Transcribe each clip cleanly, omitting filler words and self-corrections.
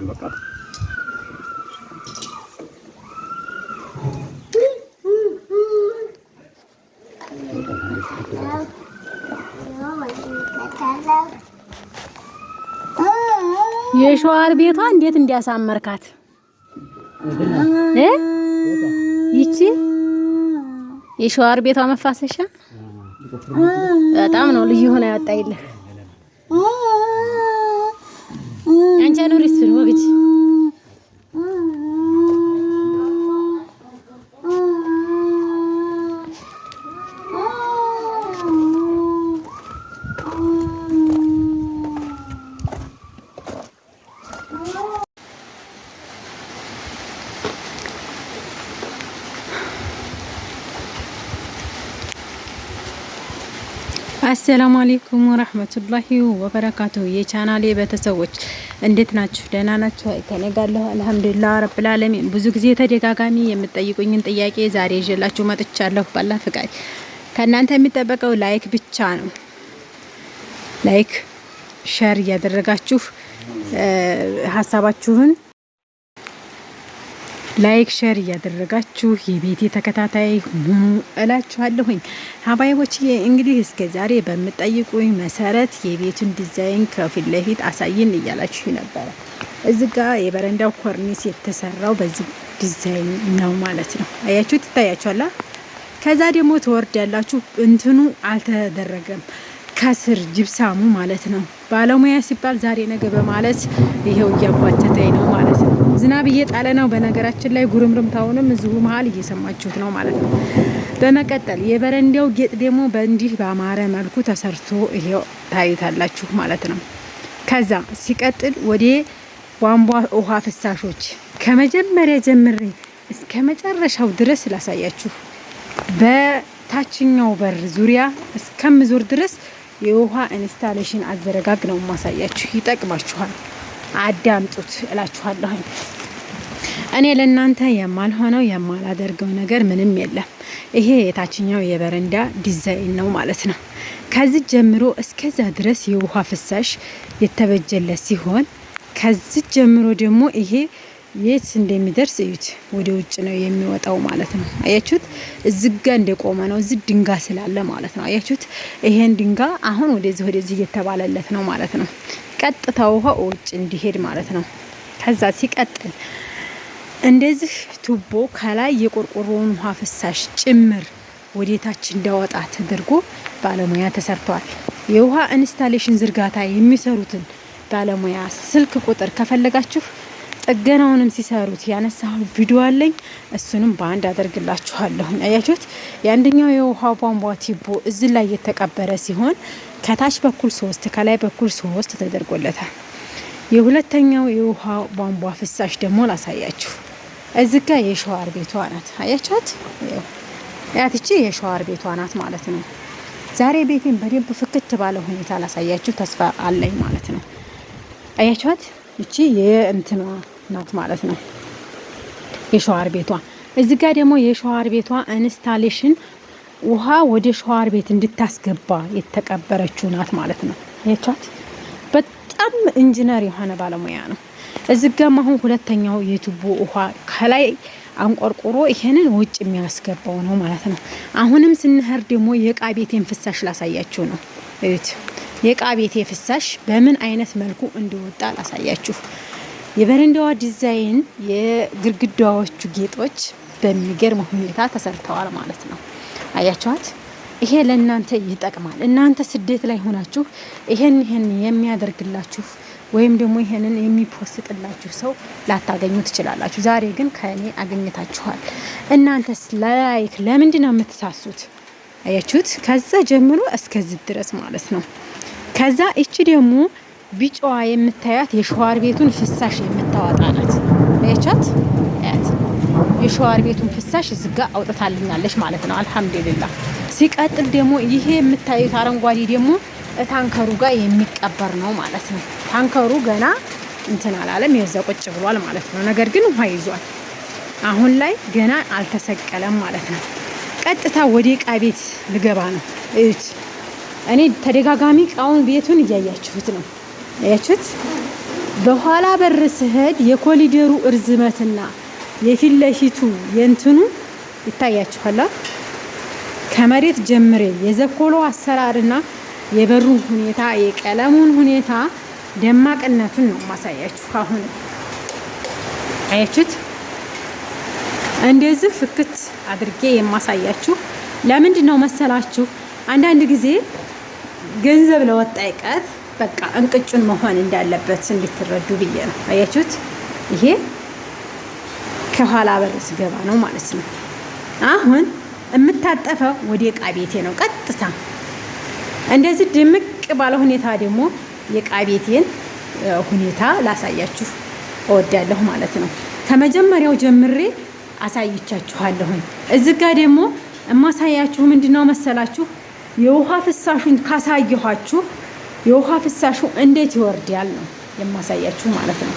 البقر የሸዋር ቤቷ እንዴት እንዲያሳመርካት ይቺ የሸዋር ቤቷ መፋሰሻ በጣም ነው ልዩ ሆነ ያጣይልህ አንቺ ኑሪስ ወግጂ አሰላሙ አለይኩም ወራህመቱላሂ ወበረካቱሁ የቻናሌ ቤተሰቦች እንዴት ናችሁ? ደህና ናችሁ? ተነጋለሁ አልহামዱሊላህ ረብል ዓለሚን። ብዙ ጊዜ ተደጋጋሚ የምትጠይቁኝን ጥያቄ ዛሬ ይዤላችሁ መጥቻለሁ። ባላ ፍቃድ ከእናንተ የሚጠበቀው ላይክ ብቻ ነው። ላይክ ሼር እያደረጋችሁ ሀሳባችሁን ላይክ ሼር እያደረጋችሁ የቤቴ ተከታታይ ሁኑ እላችኋለሁኝ። ሀባይቦች እንግዲህ እስከ ዛሬ በምትጠይቁኝ መሰረት የቤቱን ዲዛይን ከፊት ለፊት አሳይን እያላችሁ ነበር። እዚህ ጋር የበረንዳው ኮርኒስ የተሰራው በዚህ ዲዛይን ነው ማለት ነው። አያችሁት? ይታያችኋል። ከዛ ደግሞ ተወርድ ያላችሁ እንትኑ አልተደረገም ከስር ጅብሳሙ ማለት ነው። ባለሙያ ሲባል ዛሬ ነገ በማለት ይሄው እያጓተተኝ ነው ማለት ነው። ዝናብ እየጣለ ነው። በነገራችን ላይ ጉርምርምታውንም እዚሁ መሀል እየሰማችሁት ነው ማለት ነው። በመቀጠል የበረንዳው ጌጥ ደግሞ በእንዲህ በአማረ መልኩ ተሰርቶ ይሄው ታዩታላችሁ ማለት ነው። ከዛ ሲቀጥል ወደ ቧንቧ ውሃ ፍሳሾች ከመጀመሪያ ጀምሬ እስከ መጨረሻው ድረስ ላሳያችሁ። በታችኛው በር ዙሪያ እስከምዞር ድረስ የውሃ ኢንስታሌሽን አዘረጋግ ነው ማሳያችሁ። ይጠቅማችኋል፣ አዳምጡት እላችኋለሁ። እኔ ለእናንተ የማልሆነው የማላደርገው ነገር ምንም የለም። ይሄ የታችኛው የበረንዳ ዲዛይን ነው ማለት ነው። ከዚህ ጀምሮ እስከዛ ድረስ የውሃ ፍሳሽ የተበጀለት ሲሆን ከዚህ ጀምሮ ደግሞ ይሄ የት እንደሚደርስ እዩት። ወደ ውጭ ነው የሚወጣው ማለት ነው። አያችሁት? እዚህ ጋር እንደቆመ ነው። እዚህ ድንጋይ ስላለ ማለት ነው። አያችሁት? ይሄን ድንጋይ አሁን ወደዚህ እየተባለለት ነው ማለት ነው። ቀጥታ ውሃ ውጭ እንዲሄድ ማለት ነው። ከዛ ሲቀጥል እንደዚህ ቱቦ ከላይ የቆርቆሮውን ውሃ ፍሳሽ ጭምር ወደታች እንዳወጣ ተደርጎ ባለሙያ ተሰርቷል። የውሃ ኢንስታሌሽን ዝርጋታ የሚሰሩትን ባለሙያ ስልክ ቁጥር ከፈለጋችሁ ጥገናውንም ሲሰሩት ያነሳው ቪዲዮ አለኝ። እሱንም በአንድ አደርግላችኋለሁ። አያችሁት? የአንደኛው የውሃ ቧንቧ ቱቦ እዚህ ላይ የተቀበረ ሲሆን ከታች በኩል 3 ከላይ በኩል 3 ተደርጎለታል። የሁለተኛው የውሃ ቧንቧ ፍሳሽ ደግሞ ላሳያችሁ። እዚህ ጋር የሻወር ቤቷ ናት። አያችሁት? ያትቺ የሻወር ቤቷ ናት ማለት ነው። ዛሬ ቤቴን በደንብ ፍክት ባለ ሁኔታ ላሳያችሁ ተስፋ አለኝ ማለት ነው። አያችሁት? እቺ የእንትኗ ናት ማለት ነው የሻወር ቤቷ። እዚህ ጋር ደግሞ የሻወር ቤቷ ኢንስታሌሽን ውሃ ወደ ሻወር ቤት እንድታስገባ የተቀበረችው ናት ማለት ነው። አያችሁት? በጣም ኢንጂነር የሆነ ባለሙያ ነው። እዚህ ጋር አሁን ሁለተኛው የቱቦ ውሃ ከላይ አንቆርቆሮ ይሄንን ውጭ የሚያስገባው ነው ማለት ነው። አሁንም ስንሄድ ደግሞ የእቃ ቤቴን ፍሳሽ ላሳያችሁ ነው። እዩት። የእቃ ቤቴ ፍሳሽ በምን አይነት መልኩ እንደወጣ ላሳያችሁ። የበረንዳዋ ዲዛይን የግድግዳዎቹ ጌጦች በሚገርም ሁኔታ ተሰርተዋል ማለት ነው። አያችኋት? ይሄ ለእናንተ ይጠቅማል። እናንተ ስደት ላይ ሆናችሁ ይሄን የሚያደርግላችሁ ወይም ደግሞ ይሄንን የሚፖስትላችሁ ሰው ላታገኙ ትችላላችሁ። ዛሬ ግን ከኔ አገኘታችኋል። እናንተስ ላይክ ለምንድን ነው የምትሳሱት? አያችሁት? ከዛ ጀምሮ እስከዚህ ድረስ ማለት ነው። ከዛ እቺ ደግሞ ቢጫዋ የምታያት የሻወር ቤቱን ፍሳሽ የምታወጣ ናት። አያቻት? አያት የሻወር ቤቱን ፍሳሽ እዚህ ጋር አውጥታልኛለች ማለት ነው። አልহামዱሊላህ። ሲቀጥል ደግሞ ይሄ የምታዩት አረንጓዴ ደግሞ ታንከሩ ጋር የሚቀበር ነው ማለት ነው። ታንከሩ ገና እንትን አላለም፣ የዛ ቁጭ ብሏል ማለት ነው። ነገር ግን ውሃ ይዟል። አሁን ላይ ገና አልተሰቀለም ማለት ነው። ቀጥታ ወደ እቃ ቤት ልገባ ነው። እዩት። እኔ ተደጋጋሚ እቃውን ቤቱን እያያችሁት ነው። አያችሁት? በኋላ በር ስሄድ የኮሊደሩ እርዝመትና የፊት ለፊቱ የእንትኑ ይታያችኋል። ከመሬት ጀምሬ የዘኮሎ አሰራርና የበሩን ሁኔታ የቀለሙን ሁኔታ ደማቅነቱን ነው ማሳያችሁ። አሁን አያችሁት? እንደዚህ ፍክት አድርጌ የማሳያችሁ ለምንድን ነው መሰላችሁ? አንዳንድ ጊዜ ገንዘብ ለወጣ ይቀር በቃ እንቅጩን መሆን እንዳለበት እንድትረዱ ብዬ ነው። አያችሁት? ይሄ ከኋላ በር ስገባ ነው ማለት ነው። አሁን የምታጠፈው ወደ ዕቃ ቤቴ ነው ቀጥታ። እንደዚህ ድምቅ ባለ ሁኔታ ደግሞ የዕቃ ቤቴን ሁኔታ ላሳያችሁ እወዳለሁ ማለት ነው። ከመጀመሪያው ጀምሬ አሳይቻችኋለሁኝ። እዚህ ጋር ደግሞ እማሳያችሁ ምንድነው መሰላችሁ? የውሃ ፍሳሹን ካሳየኋችሁ የውሃ ፍሳሹ እንዴት ይወርዳል ነው የማሳያችሁ ማለት ነው።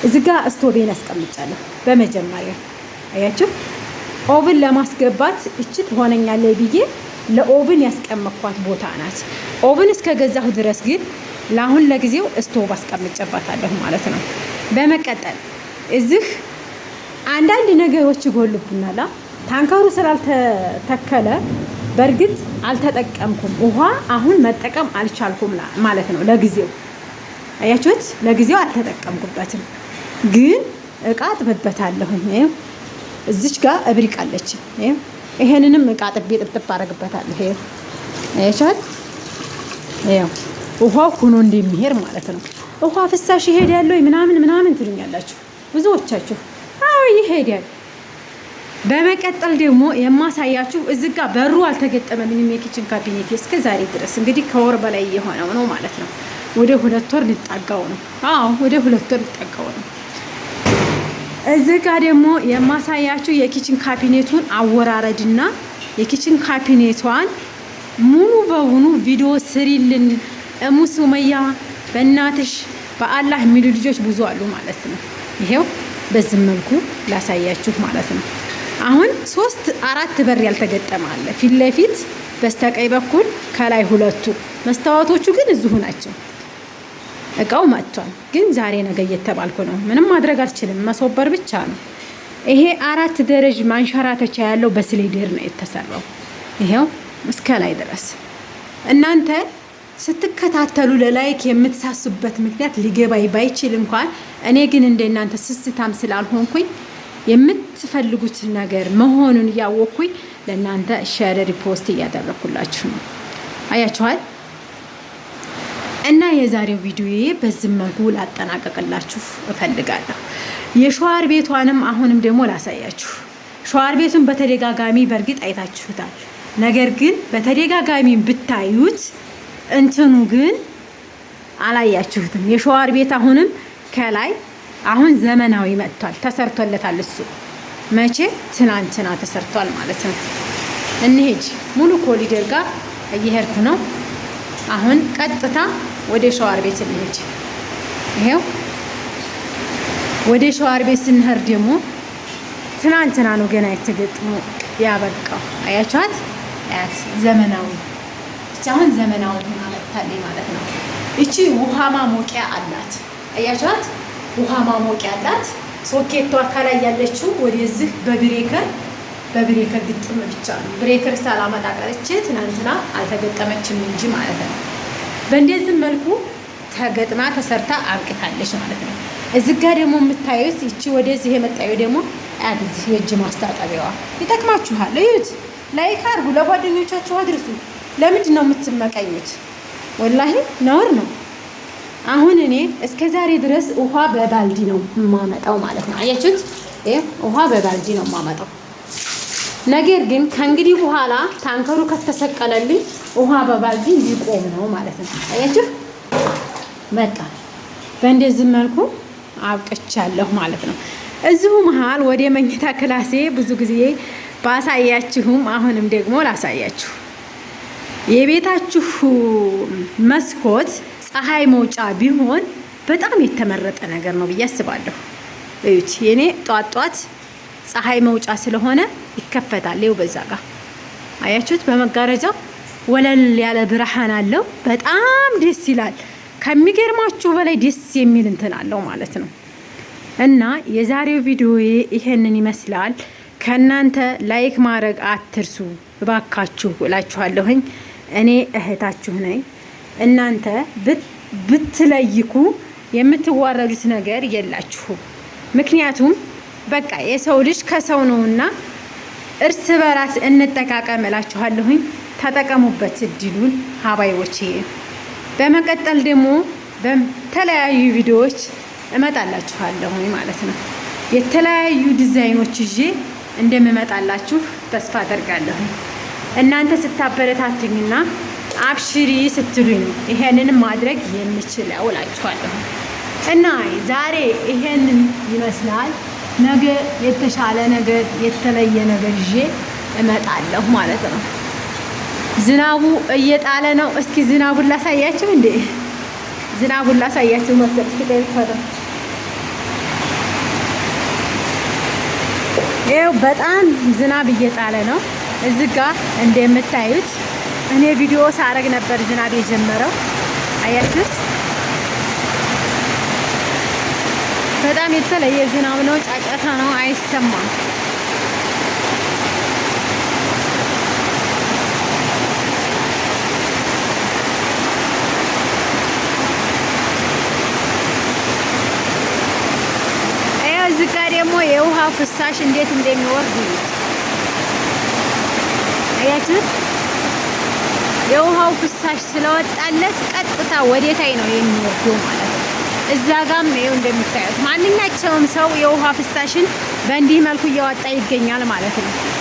እዚህ ጋር ስቶቬን አስቀምጫለሁ። በመጀመሪያ አያችሁ ኦቭን ለማስገባት እቺ ትሆነኛለች ብዬ ለኦቭን ያስቀመጥኳት ቦታ ናት። ኦቭን እስከገዛሁ ድረስ ግን ለአሁን ለጊዜው ስቶቭ አስቀምጨባታለሁ ማለት ነው። በመቀጠል እዚህ አንዳንድ ነገሮች ይጎልብናል። ታንከሩ ስላልተተከለ በእርግጥ አልተጠቀምኩም። ውሃ አሁን መጠቀም አልቻልኩም ማለት ነው። ለጊዜው አያችሁት? ለጊዜው አልተጠቀምኩበትም፣ ግን እቃ አጥብበታለሁ። እዚች ጋር እብሪቅ አለች። ይሄንንም እቃ ጥቤ ጥብጥብ አደርግበታለሁ። አያችሁት? ይሄው ውሃው ሆኖ እንደሚሄድ ማለት ነው። ውሃ ፍሳሽ ይሄዳል ወይ ምናምን ትሉኛላችሁ ብዙዎቻችሁ። አዎ ይሄዳል። በመቀጠል ደግሞ የማሳያችሁ እዚህ ጋር በሩ አልተገጠመልኝም የኪችን ካቢኔት እስከ ዛሬ ድረስ እንግዲህ ከወር በላይ የሆነው ነው ማለት ነው። ወደ 2 ወር ሊጠጋው ነው። አዎ ወደ 2 ወር ሊጠጋው ነው። እዚህ ጋር ደግሞ የማሳያችሁ የኪችን ካቢኔቱን አወራረድና የኪችን ካቢኔቷን ሙሉ በሙሉ ቪዲዮ ስሪልን እሙ ሱመያ በእናትሽ በአላህ የሚሉ ልጆች ብዙ አሉ ማለት ነው። ይሄው በዚህ መልኩ ላሳያችሁ ማለት ነው። አሁን 3-4 በር ያልተገጠመ አለ። ፊት ለፊት በስተቀኝ በኩል ከላይ 2 መስታወቶቹ ግን እዚሁ ናቸው። እቃው መጥቷል፣ ግን ዛሬ ነገ እየተባልኩ ነው። ምንም ማድረግ አልችልም፣ መሶበር ብቻ ነው። ይሄ 4 ደረጃ ማንሸራተቻ ያለው በስሌደር ነው የተሰራው። ይሄው እስከ ላይ ድረስ እናንተ ስትከታተሉ ለላይክ የምትሳሱበት ምክንያት ሊገባይ ባይችል እንኳን እኔ ግን እንደናንተ ስስታም ስላልሆንኩኝ የምትፈልጉት ነገር መሆኑን እያወቅኩኝ ለእናንተ ሼር ሪፖስት እያደረኩላችሁ ነው። አያችኋል? እና የዛሬው ቪዲዮዬ በዚህ መልኩ ላጠናቀቅላችሁ እፈልጋለሁ። የሸዋር ቤቷንም አሁንም ደግሞ ላሳያችሁ። ሸዋር ቤቱን በተደጋጋሚ በእርግጥ አይታችሁታል። ነገር ግን በተደጋጋሚ ብታዩት እንትኑ ግን አላያችሁትም። የሸዋር ቤት አሁንም ከላይ አሁን ዘመናዊ መጥቷል፣ ተሰርቶለታል። እሱ መቼ ትናንትና ተሰርቷል ማለት ነው። እንሂድ ሙሉ ኮሊደር ጋር እየሄድኩ ነው። አሁን ቀጥታ ወደ ሸዋር ቤት እንሂድ። ይሄው ወደ ሸዋር ቤት ስንሄድ ደግሞ ትናንትና ነው ገና የተገጥሞ ያበቃው። አያችኋት? አያት ዘመናዊ አሁን ዘመናዊ ሆና መጥታለች ማለት ነው። እቺ ውሃ ማሞቂያ አላት። አያችኋት? ውሃ ማሞቂያ አላት። ሶኬቷ ከላይ ያለችው ወደዚህ በብሬከር ግጥም ብቻ ነው። ብሬከር ሳላመጣ ቀርቼ ትናንትና አልተገጠመችም እንጂ ማለት ነው። በእንደዚህ መልኩ ተገጥማ ተሰርታ አብቅታለች ማለት ነው። እዚህ ጋር ደግሞ የምታዩት እቺ ወደዚህ የመጣዩ ደግሞ አዲስ የእጅ ማስታጠቢያዋ ይጠቅማችኋል። እዩት፣ ላይክ አድርጉ፣ ለጓደኞቻችሁ አድርሱ። ለምንድን ነው የምትመቀኙት? ወላሂ ነውር ነው። አሁን እኔ እስከ ዛሬ ድረስ ውሃ በባልዲ ነው የማመጣው ማለት ነው። አያችሁት? ውሃ በባልዲ ነው የማመጣው። ነገር ግን ከእንግዲህ በኋላ ታንከሩ ከተሰቀለልኝ ውሃ በባልዲ ሊቆም ነው ማለት ነው። አያችሁ? በቃ በእንደዚህ መልኩ አብቅቻለሁ ማለት ነው። እዚሁ መሀል ወደ መኝታ ክላሴ ብዙ ጊዜ ባሳያችሁም አሁንም ደግሞ ላሳያችሁ። የቤታችሁ መስኮት ፀሐይ መውጫ ቢሆን በጣም የተመረጠ ነገር ነው ብዬ አስባለሁ። እዩት፣ የኔ ጧት ፀሐይ መውጫ ስለሆነ ይከፈታል። ይኸው በዛ ጋር አያችሁት? በመጋረጃ ወለል ያለ ብርሃን አለው። በጣም ደስ ይላል። ከሚገርማችሁ በላይ ደስ የሚል እንትን አለው ማለት ነው። እና የዛሬው ቪዲዮ ይሄንን ይመስላል። ከእናንተ ላይክ ማድረግ አትርሱ እባካችሁ እላችኋለሁኝ። እኔ እህታችሁ ነኝ። እናንተ ብትለይኩ የምትዋረዱት ነገር የላችሁም። ምክንያቱም በቃ የሰው ልጅ ከሰው ነውና እርስ በራስ እንጠቃቀም እላችኋለሁኝ። ተጠቀሙበት እድሉን ሀባይቦቼ። በመቀጠል ደግሞ በተለያዩ ቪዲዮዎች እመጣላችኋለሁኝ ማለት ነው። የተለያዩ ዲዛይኖች ይዤ እንደምመጣላችሁ ተስፋ አደርጋለሁ። እናንተ ስታበረታቱኝና አብሽሪ ስትሉኝ ይሄንን ማድረግ የምችለው እላችኋለሁ። እና ዛሬ ይሄንን ይመስላል። ነገ የተሻለ ነገር የተለየ ነገር ይዤ እመጣለሁ ማለት ነው። ዝናቡ እየጣለ ነው። እስኪ ዝናቡን ላሳያችሁ እንዴ! ዝናቡን ላሳያችሁ መሰል ትገይፈረ ይኸው በጣም ዝናብ እየጣለ ነው። እዚህ ጋር እንደምታዩት እኔ ቪዲዮ ሳረግ ነበር ዝናብ የጀመረው። አያችሁት? በጣም የተለየ ዝናብ ነው። ጫጫታ ነው፣ አይሰማም። እዚህ ጋር ደግሞ የውሃ ፍሳሽ እንዴት እንደሚወርድ አያችሁት? የውሃው ፍሳሽ ስለወጣለት ቀጥታ ወዴታይ ነው የሚወርደው ማለት ነው። እዛ ጋም ነው እንደምታዩት ማንኛቸውም ሰው የውሃ ፍሳሽን በእንዲህ መልኩ እያወጣ ይገኛል ማለት ነው።